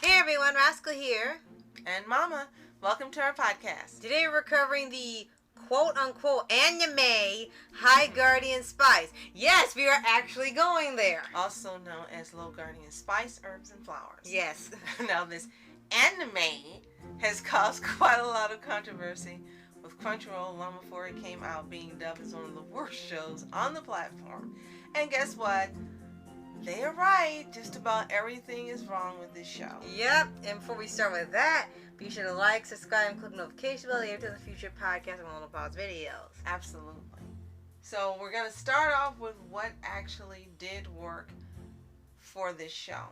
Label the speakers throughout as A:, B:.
A: Hey everyone, Rascal here.
B: And Mama, welcome to our podcast.
A: Today we're covering the quote-unquote anime High Guardian Spice. Yes, we are actually going there.
B: Also known as Low Guardian Spice, Herbs, and Flowers.
A: Yes.
B: Now this anime has caused quite a lot of controversy, with Crunchyroll long before it came out being dubbed as one of the worst shows on the platform. And guess what? They are right. Just about everything is wrong with this show.
A: Yep. And before we start with that, be sure to like, subscribe, and click the notification bell to the future podcast and Little Paws videos.
B: Absolutely. So we're going to start off with what actually did work for this show.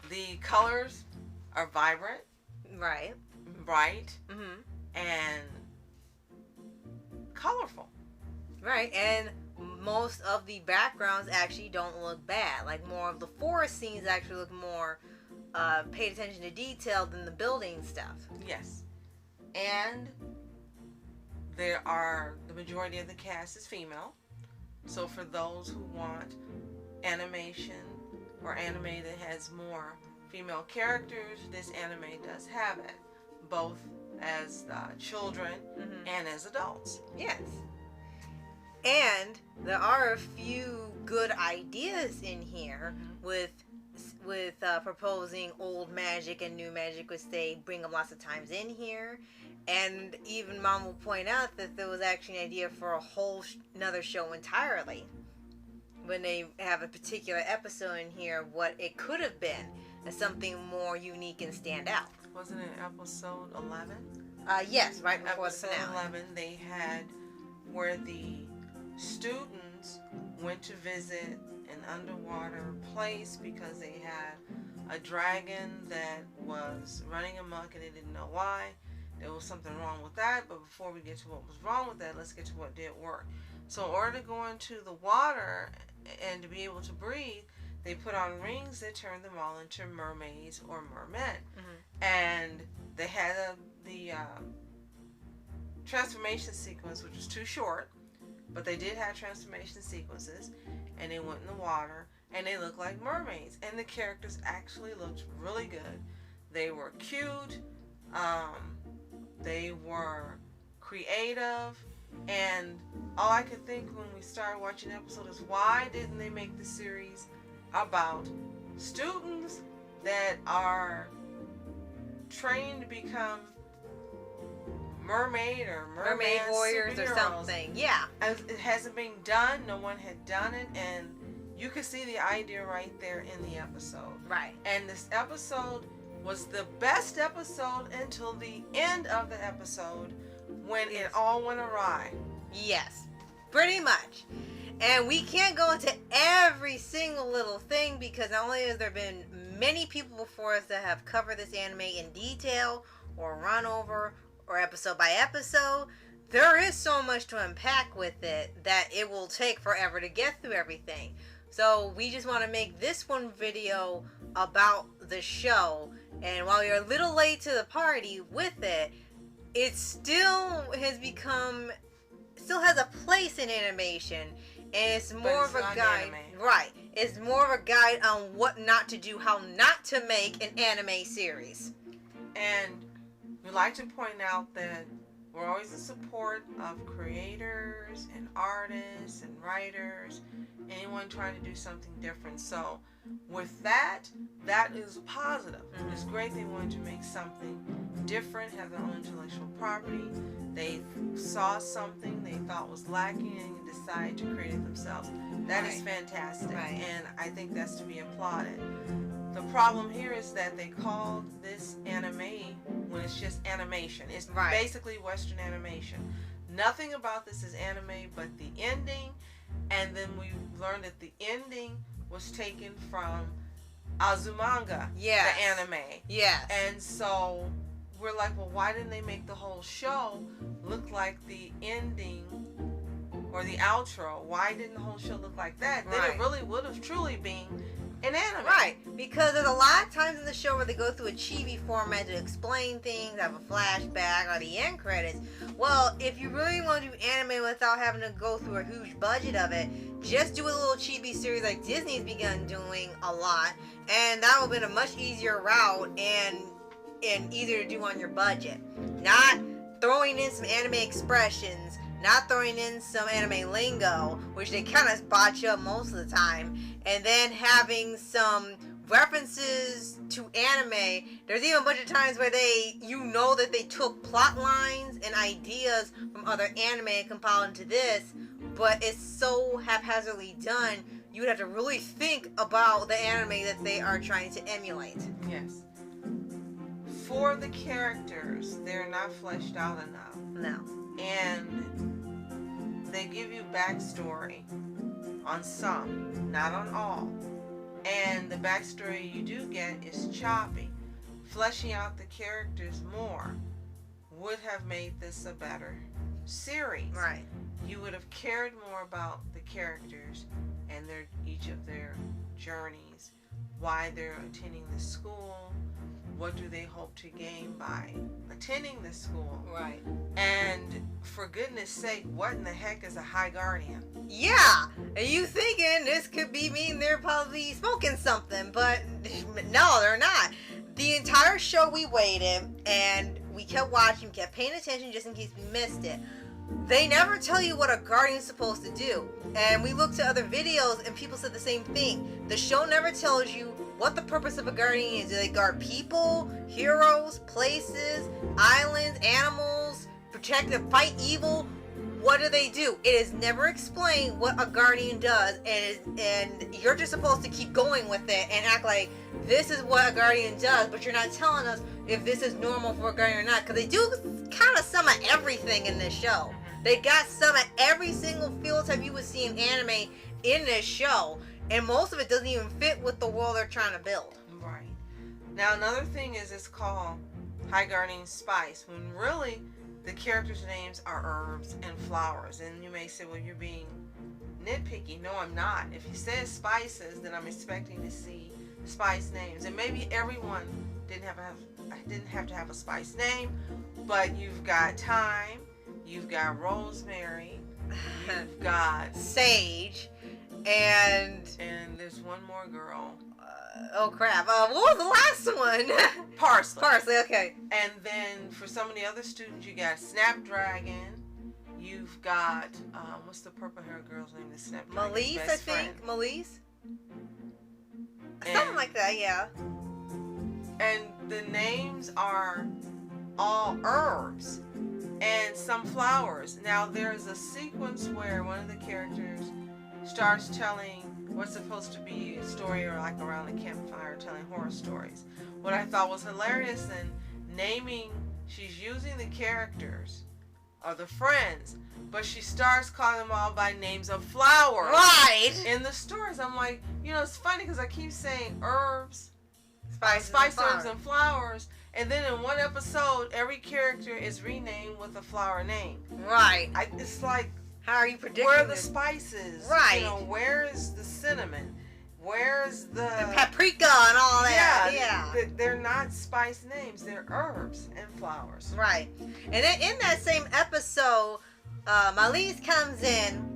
B: The colors are vibrant.
A: Right.
B: Bright.
A: Mm-hmm.
B: And colorful.
A: Right. And most of the backgrounds actually don't look bad. Like, more of the forest scenes actually look more paid attention to detail than the building stuff.
B: Yes. And the majority of the cast is female. So for those who want animation or anime that has more female characters, this anime does have it. Both as children and as adults.
A: Yes. And there are a few good ideas in here with proposing old magic and new magic, which they bring up lots of times in here. And even Mom will point out that there was actually an idea for a whole another show entirely. When they have a particular episode in here, what it could have been as something more unique and stand out.
B: Wasn't it episode 11?
A: Yes, right before
B: episode
A: the finale.
B: 11, they had where the students went to visit an underwater place because they had a dragon that was running amok and they didn't know why. There was something wrong with that, but before we get to what was wrong with that, let's get to what did work. So in order to go into the water and to be able to breathe, they put on rings that turned them all into mermaids or mermen. And they had the transformation sequence, which was too short, but they did have transformation sequences, and they went in the water, and they looked like mermaids, and the characters actually looked really good. They were cute, they were creative, and all I could think when we started watching the episode is, why didn't they make the series about students that are trained to become mermaid or merman
A: warriors or something? Yeah.
B: It hasn't been done. No one had done it, and you could see the idea right there in the episode.
A: Right.
B: And this episode was the best episode until the end of the episode, when it all went awry.
A: Yes, pretty much. And we can't go into every single little thing, because not only has there been many people before us that have covered this anime in detail or run over or episode by episode, there is so much to unpack with it that it will take forever to get through everything. So we just want to make this one video about the show, and while you're a little late to the party with it, it still has a place in animation, and it's more of a guide. Right. It's more of a guide on what not to do, how not to make an anime series.
B: And we like to point out that we're always in support of creators and artists and writers, anyone trying to do something different. So with that is positive. It's great they wanted to make something different, have their own intellectual property. They saw something they thought was lacking and decided to create it themselves. That is fantastic.
A: Right.
B: And I think that's to be applauded. The problem here is that they called this anime when it's just animation. It's basically Western animation. Nothing about this is anime but the ending, and then we learned that the ending was taken from Azumanga, the anime.
A: Yes.
B: And so we're like, well, why didn't they make the whole show look like the ending or the outro? Why didn't the whole show look like that? Then it really would have truly been in anime.
A: Right, because there's a lot of times in the show where they go through a chibi format to explain things, have a flashback, or the end credits. Well, if you really want to do anime without having to go through a huge budget of it, just do a little chibi series like Disney's begun doing a lot, and that would have been a much easier route and easier to do on your budget. Not throwing in some anime expressions, not throwing in some anime lingo, which they kind of botch up most of the time, and then having some references to anime. There's even a bunch of times where that they took plot lines and ideas from other anime and compiled into this, but it's so haphazardly done, you would have to really think about the anime that they are trying to emulate.
B: Yes. For the characters, they're not fleshed out enough.
A: No.
B: And they give you backstory on some, not on all. And the backstory you do get is choppy. Fleshing out the characters more would have made this a better series.
A: Right.
B: You would have cared more about the characters and each of their journeys, why they're attending the school, what do they hope to gain by attending the school.
A: Right.
B: And for goodness sake, what in the heck is a High Guardian?
A: Yeah, and you thinking this could mean they're probably smoking something, but no, they're not. The entire show we waited, and we kept watching, kept paying attention just in case we missed it. They never tell you what a guardian's supposed to do. And we looked at other videos and people said the same thing. The show never tells you what the purpose of a guardian is. Do they guard people, heroes, places, islands, animals, protect and fight evil? What do they do? It is never explained what a guardian does, and you're just supposed to keep going with it and act like this is what a guardian does, but you're not telling us if this is normal for a guardian or not, because they do kind of some of everything in this show. They got some of every single field type you would see in anime in this show, and most of it doesn't even fit with the world they're trying to build.
B: Right. Now, another thing is it's called High Guardian Spice, when really the characters' names are herbs and flowers. And you may say, well, you're being nitpicky. No, I'm not. If he says spices, then I'm expecting to see spice names. And maybe everyone didn't have to have a spice name, but you've got thyme, you've got rosemary, you've got
A: sage, and
B: there's one more girl.
A: Oh crap! What was the last one?
B: Parsley.
A: Parsley. Okay.
B: And then for some of the other students, you got Snapdragon. You've got what's the purple-haired girl's name? The Snapdragon's
A: Melise,
B: best friend.
A: Melise. Something like that, yeah.
B: And the names are all herbs and some flowers. Now there's a sequence where one of the characters starts telling what's supposed to be a story, or like around a campfire telling horror stories. What I thought was hilarious in naming, she's using the characters or the friends, but she starts calling them all by names of flowers.
A: Right.
B: In the stories, I'm like, it's funny because I keep saying herbs,
A: Spice,
B: herbs, and flowers, and then in one episode, every character is renamed with a flower name.
A: Right.
B: It's like,
A: how are you predicting
B: where are the
A: this?
B: spices?
A: Right.
B: Where is the cinnamon? Where's the
A: paprika and all that?
B: Yeah. They're not spice names. They're herbs and flowers.
A: Right. And then in that same episode, Melise comes in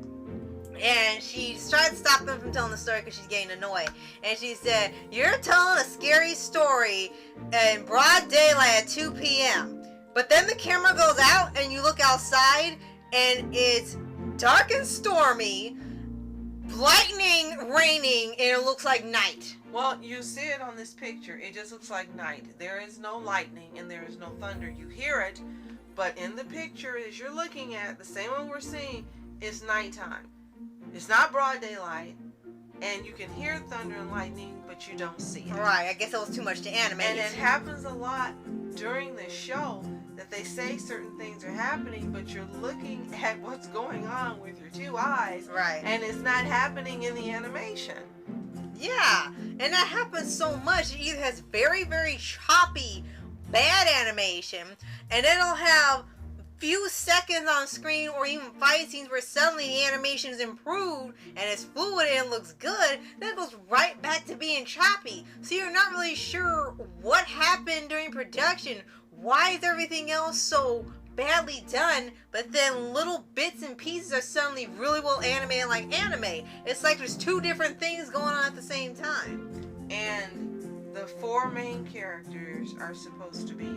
A: and she tries to stop them from telling the story because she's getting annoyed. And she said, "You're telling a scary story in broad daylight at 2 p.m. But then the camera goes out and you look outside and it's dark and stormy, lightning raining, and it looks like night."
B: Well, you see it on this picture. It just looks like night. There is no lightning and there is no thunder. You hear it, but in the picture as you're looking at, the same one we're seeing, it's nighttime. It's not broad daylight, and you can hear thunder and lightning, but you don't see it.
A: Right. I guess it was too much to animate.
B: And it happens a lot during the show that they say certain things are happening, but you're looking at what's going on with your two eyes.
A: Right.
B: And it's not happening in the animation.
A: Yeah, and that happens so much. It either has very, very choppy, bad animation, and then it'll have few seconds on screen or even fight scenes where suddenly the animation is improved and it's fluid and it looks good, then it goes right back to being choppy. So you're not really sure what happened during production. Why is everything else so badly done, but then little bits and pieces are suddenly really well animated like anime? It's like there's two different things going on at the same time.
B: And the four main characters are supposed to be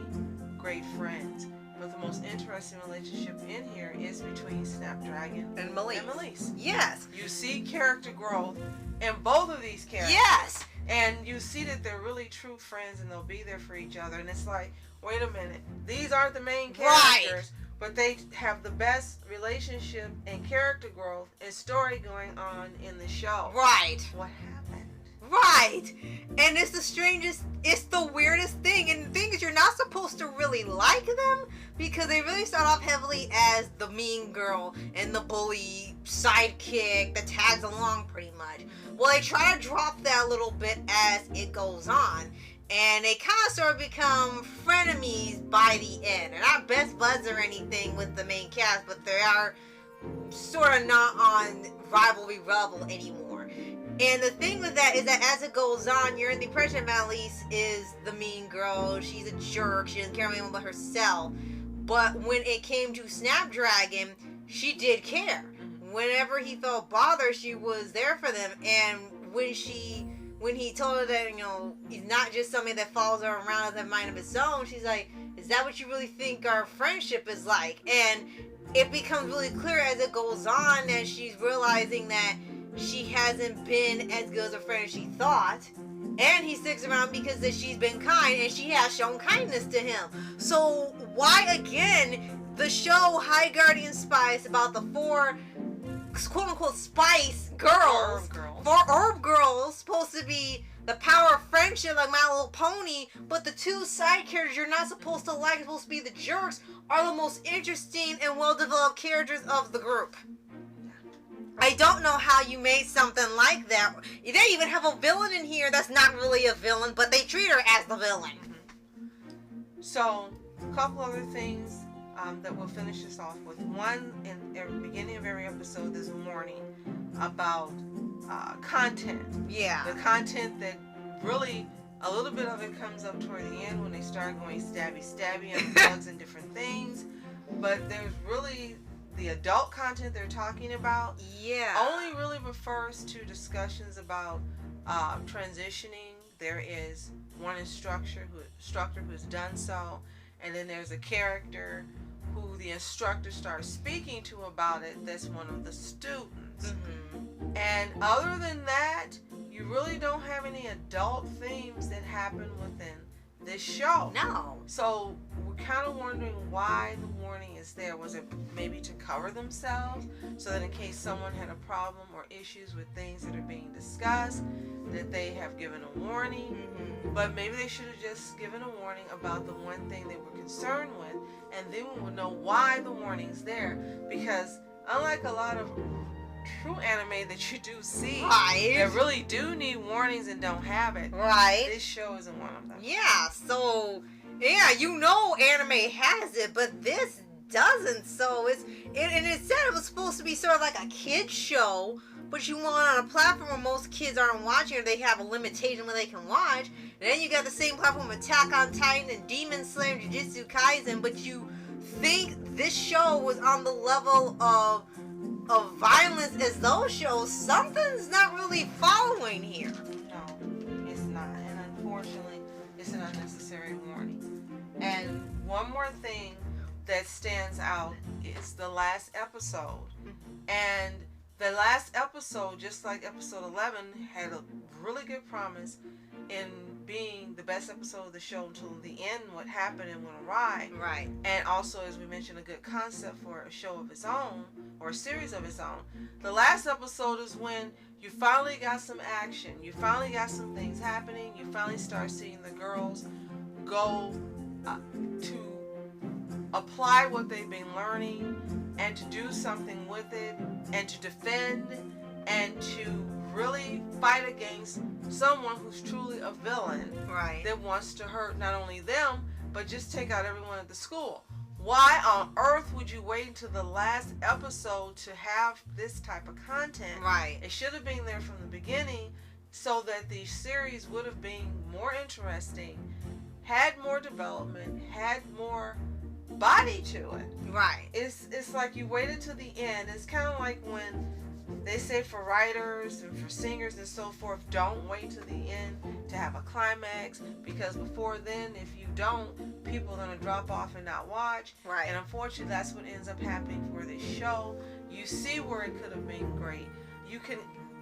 B: great friends. But the most interesting relationship in here is between Snapdragon
A: And Melise. Yes.
B: You see character growth in both of these characters.
A: Yes.
B: And you see that they're really true friends and they'll be there for each other. And it's like, wait a minute, these aren't the main characters,
A: Right.
B: but they have the best relationship and character growth and story going on in the show.
A: Right.
B: What happened?
A: Right. And it's the strangest, it's the weirdest thing. And the thing is, you're not supposed to really like them because they really start off heavily as the mean girl and the bully sidekick that tags along pretty much. Well, they try to drop that a little bit as it goes on. And they kind of sort of become frenemies by the end. They're not best buds or anything with the main cast, but they are sort of not on rivalry level anymore. And the thing with that is that as it goes on, you're in the impression that Melise is the mean girl. She's a jerk. She doesn't care about anyone but herself. But when it came to Snapdragon, she did care. Whenever he felt bothered, she was there for them. And when he told her that, he's not just somebody that follows her around with a mind of his own, she's like, is that what you really think our friendship is like? And it becomes really clear as it goes on that she's realizing that she hasn't been as good as a friend as she thought. And he sticks around because that she's been kind and she has shown kindness to him. So why again the show High Guardian Spice about the four quote-unquote spice girls, four herb girls, supposed to be the power of friendship like My Little Pony, but the two side characters you're not supposed to like, supposed to be the jerks, are the most interesting and well-developed characters of the group. I don't know how you made something like that. They even have a villain in here that's not really a villain, but they treat her as the villain.
B: So, a couple other things that we'll finish this off with. One, in the beginning of every episode, there's a warning about content.
A: Yeah.
B: The content that really, a little bit of it comes up toward the end when they start going stabby on bugs and different things. But there's really the adult content they're talking about.
A: Yeah.
B: Only really refers to discussions about transitioning. There is one instructor who's done so, and then there's a character who the instructor starts speaking to about it that's one of the students.
A: Mm-hmm.
B: And other than that, you really don't have any adult themes that happen within this show.
A: No.
B: So we're kind of wondering why the warning is there. Was it maybe to cover themselves so that in case someone had a problem or issues with things that are being discussed, that they have given a warning?
A: Mm-hmm.
B: But maybe they should have just given a warning about the one thing they were concerned with, and then we would know why the warning's there. Because unlike a lot of true anime that you do see that really do need warnings and don't have it, this show isn't one of them.
A: Yeah, so anime has it, but this doesn't. So and it said it was supposed to be sort of like a kid's show, but you want on a platform where most kids aren't watching, or they have a limitation where they can watch. And then you got the same platform with Attack on Titan and Demon Slayer, Jujutsu Kaisen, but you think this show was on the level of violence as those shows. Something's not really following here.
B: No, it's not. And unfortunately, it's an unnecessary warning. And one more thing that stands out is the last episode. And the last episode, just like episode 11, had a really good promise in being the best episode of the show until the end. What happened and went awry.
A: Right.
B: And also, as we mentioned, a good concept for a show of its own, or a series of its own. The last episode is when you finally got some action. You finally got some things happening. You finally start seeing the girls go to apply what they've been learning and to do something with it and to defend and to really fight against someone who's truly a villain,
A: right,
B: that wants to hurt not only them but just take out everyone at the school. Why on earth would you wait until the last episode to have this type of content?
A: Right.
B: It should have been there from the beginning so that the series would have been more interesting, had more development, had more body to it.
A: Right.
B: It's like you waited to the end. It's kind of like when they say for writers and for singers and so forth, don't wait to the end to have a climax, because before then, if you don't, people are going to drop off and not watch.
A: Right.
B: And unfortunately, that's what ends up happening for this show. You see where it could have been great. You can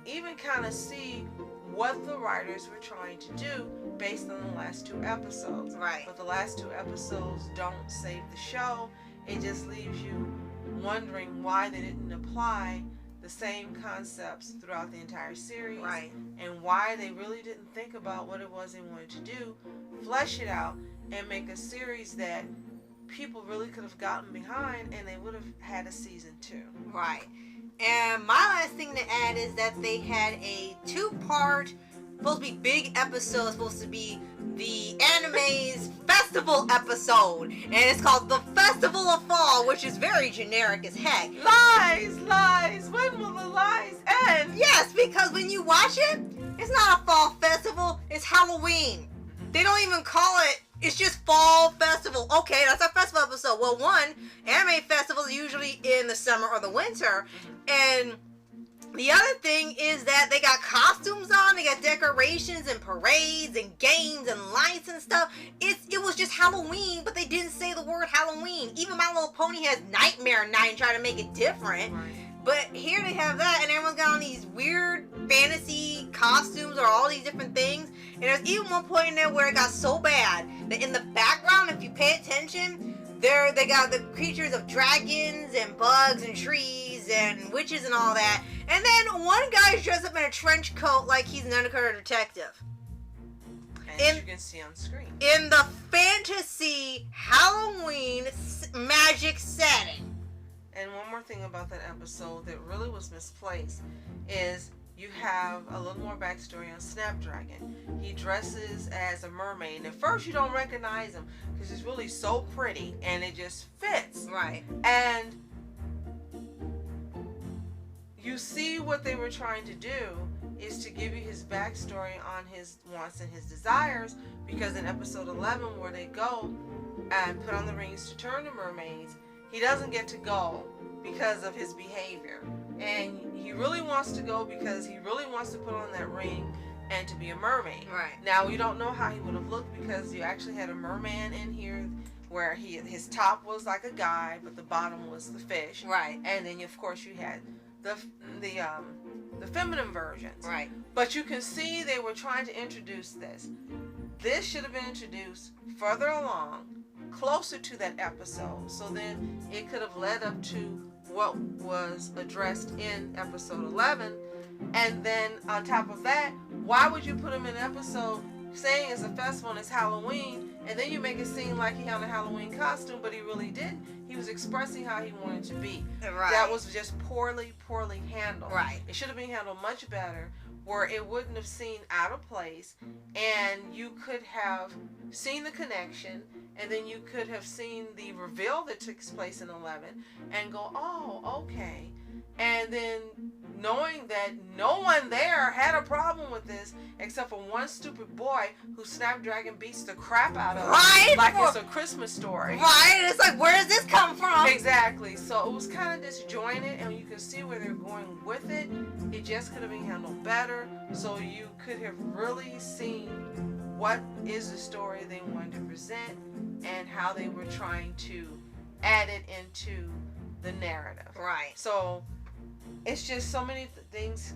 B: even kind of see what the writers were trying to do based on the last 2 episodes.
A: Right.
B: But the last 2 episodes don't save the show. It just leaves you wondering why they didn't apply the same concepts throughout the entire series.
A: Right.
B: And why they really didn't think about what it was they wanted to do, flesh it out, and make a series that people really could have gotten behind, and they would have had a season 2.
A: Right. And my last thing to add is that they had a 2-part, supposed to be big episode, supposed to be the anime's festival episode. And it's called The Festival of Fall, which is very generic as heck.
B: Lies, lies. When will the lies end?
A: Yes, because when you watch it, it's not a fall festival, it's Halloween. They don't even call it, it's just fall festival. Okay, that's our festival episode. Well, one, anime festivals are usually in the summer or the winter. And the other thing is that they got costumes on, they got decorations and parades and games and lights and stuff. It was just Halloween, but they didn't say the word Halloween. Even My Little Pony has Nightmare Night and try to make it different.
B: Right.
A: But here they have that, and everyone's got on these weird fantasy costumes or all these different things. And there's even one point in there where it got so bad that in the background, if you pay attention, they got the creatures of dragons and bugs and trees and witches and all that. And then one guy's dressed up in a trench coat like he's an undercover detective.
B: As you can see on screen.
A: In the fantasy Halloween magic setting.
B: And one more thing about that episode that really was misplaced is you have a little more backstory on Snapdragon. He dresses as a mermaid. And at first you don't recognize him because he's really so pretty and it just fits.
A: Right.
B: And you see what they were trying to do is to give you his backstory on his wants and his desires, because in episode 11 where they go and put on the rings to turn to mermaids, he doesn't get to go because of his behavior. And he really wants to go because he really wants to put on that ring and to be a mermaid.
A: Right.
B: Now, you don't know how he would have looked because you actually had a merman in here where his top was like a guy, but the bottom was the fish.
A: Right.
B: And then, of course, you had the feminine versions.
A: Right.
B: But you can see they were trying to introduce this. This should have been introduced further along, closer to that episode, so then it could have led up to what was addressed in episode 11. And then on top of that, why would you put him in an episode saying it's a festival and it's Halloween, and then you make it seem like he had a Halloween costume, but he really didn't. He was expressing how he wanted to be.
A: Right.
B: That was just poorly handled.
A: Right.
B: It should have been handled much better, where it wouldn't have seemed out of place, and you could have seen the connection, and then you could have seen the reveal that took place in 11 and go, oh, okay. And then knowing that no one there had a problem with this except for one stupid boy who Snapdragon beats the crap out of,
A: right?
B: Like it's a Christmas story.
A: Right? It's like, where does this come from?
B: Exactly. So it was kind of disjointed, and you can see where they're going with it. It just could have been handled better, so you could have really seen what is the story they wanted to present and how they were trying to add it into the narrative.
A: Right.
B: So it's just so many things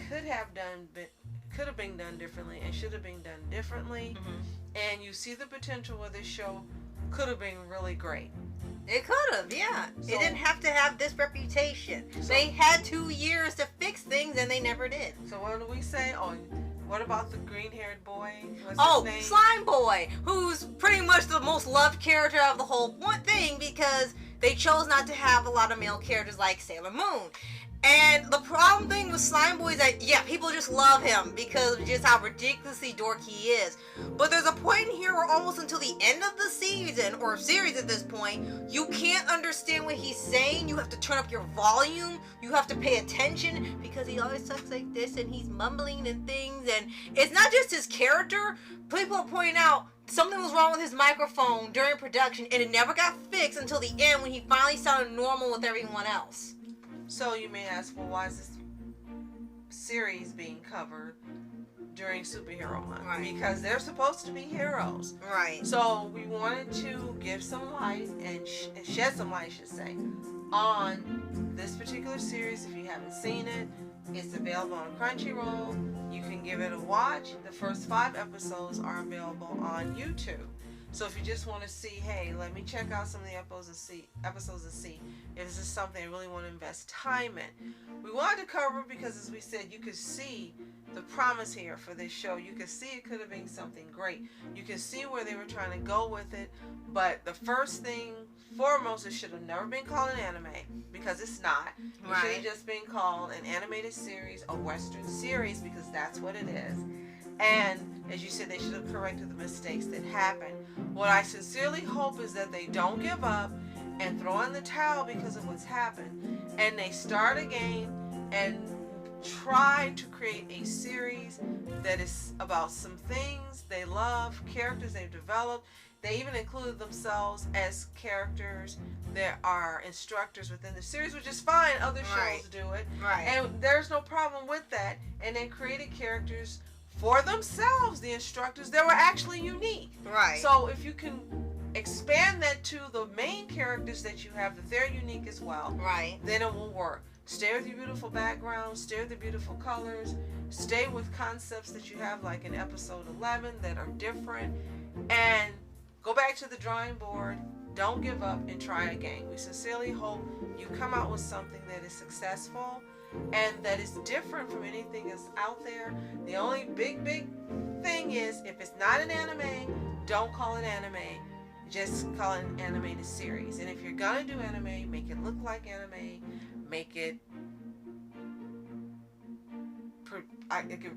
B: could have been done differently and should have been done differently. Mm-hmm. And you see the potential where this show could have been really great.
A: It could have, yeah.
B: So,
A: it didn't have to have this reputation. They had 2 years to fix things and they never did.
B: So what do we say? Oh, what about the green-haired boy? What's his name?
A: Slime Boy, who's pretty much the most loved character of the whole thing because they chose not to have a lot of male characters like Sailor Moon. And the problem thing with slime boys that, yeah, people just love him because of just how ridiculously dorky he is. But there's a point in here where almost until the end of the season, or series at this point, you can't understand what he's saying. You have to turn up your volume. You have to pay attention because he always talks like this and he's mumbling and things. And it's not just his character. People are pointing out something was wrong with his microphone during production and it never got fixed until the end when he finally sounded normal with everyone else.
B: So you may ask, well, why is this series being covered during Superhero Month?
A: Right.
B: Because they're supposed to be heroes.
A: Right.
B: So we wanted to give some light and shed some light, I should say, on this particular series. If you haven't seen it, it's available on Crunchyroll. You can give it a watch. The first 5 episodes are available on YouTube. So if you just want to see, hey, let me check out some of the episodes and see if this is something I really want to invest time in. We wanted to cover it because, as we said, you could see the promise here for this show. You could see it could have been something great. You can see where they were trying to go with it. But the first thing, foremost, it should have never been called an anime because it's not. It should have just been called an animated series, a Western series, because that's what it is. And as you said, they should have corrected the mistakes that happened. What I sincerely hope is that they don't give up and throw in the towel because of what's happened. And they start again and try to create a series that is about some things they love, characters they've developed. They even included themselves as characters that are instructors within the series, which is fine. Other shows do it.
A: Right.
B: And there's no problem with that. And then created characters for themselves, the instructors, that were actually unique.
A: Right.
B: So if you can expand that to the main characters that you have, that they're unique as well,
A: right,
B: then it will work. Stay with your beautiful background, stay with the beautiful colors, stay with concepts that you have like in episode 11 that are different, and go back to the drawing board. Don't give up and try again. We sincerely hope you come out with something that is successful and that is different from anything that's out there. The only big thing is, if it's not an anime, don't call it anime. Just call it an animated series. And if you're gonna do anime, make it look like anime. Make it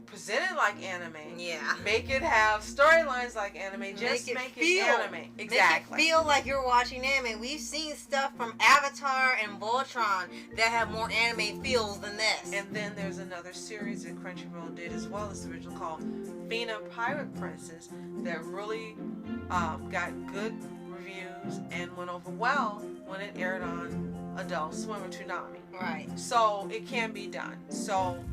B: presented like anime.
A: Yeah.
B: Make it have storylines like anime. Just make it anime. Exactly.
A: Make it feel like you're watching anime. We've seen stuff from Avatar and Voltron that have more anime feels than this.
B: And then there's another series that Crunchyroll did as well as the original called Fina Pirate Princess that really got good reviews and went over well when it aired on Adult Swim or Toonami.
A: Right.
B: So it can be done. So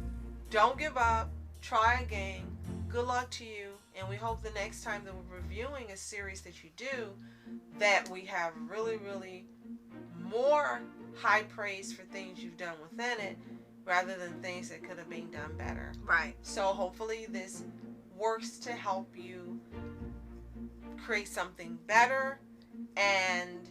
B: don't give up. Try again. Good luck to you. And we hope the next time that we're reviewing a series that you do, that we have really, really more high praise for things you've done within it rather than things that could have been done better.
A: Right.
B: So hopefully this works to help you create something better, and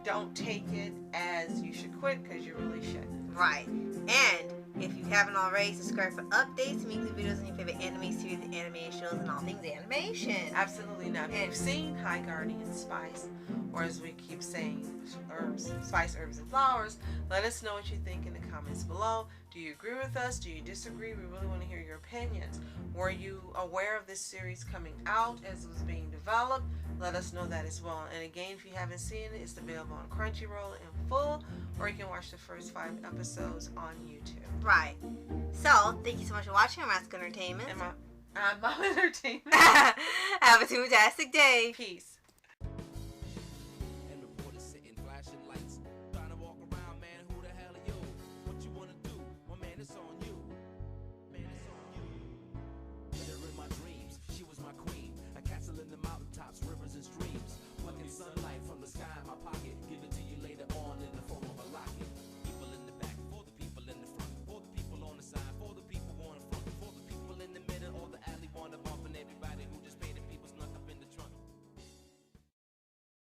B: don't take it as you should quit, because you really shouldn't.
A: Right. And if you haven't already, subscribe for updates, weekly videos on your favorite anime series, animated shows, and all things animation.
B: Absolutely not. If you've seen High Guardian Spice, or as we keep saying, Spice, Herbs, and Flowers, let us know what you think in the comments below. Do you agree with us? Do you disagree? We really want to hear your opinions. Were you aware of this series coming out as it was being developed? Let us know that as well. And again, if you haven't seen it, it's available on Crunchyroll in full, or you can watch the first 5 episodes on YouTube.
A: Right. So, thank you so much for watching. I'm Ask Entertainment.
B: I'm Mom Entertainment.
A: Have a fantastic day.
B: Peace.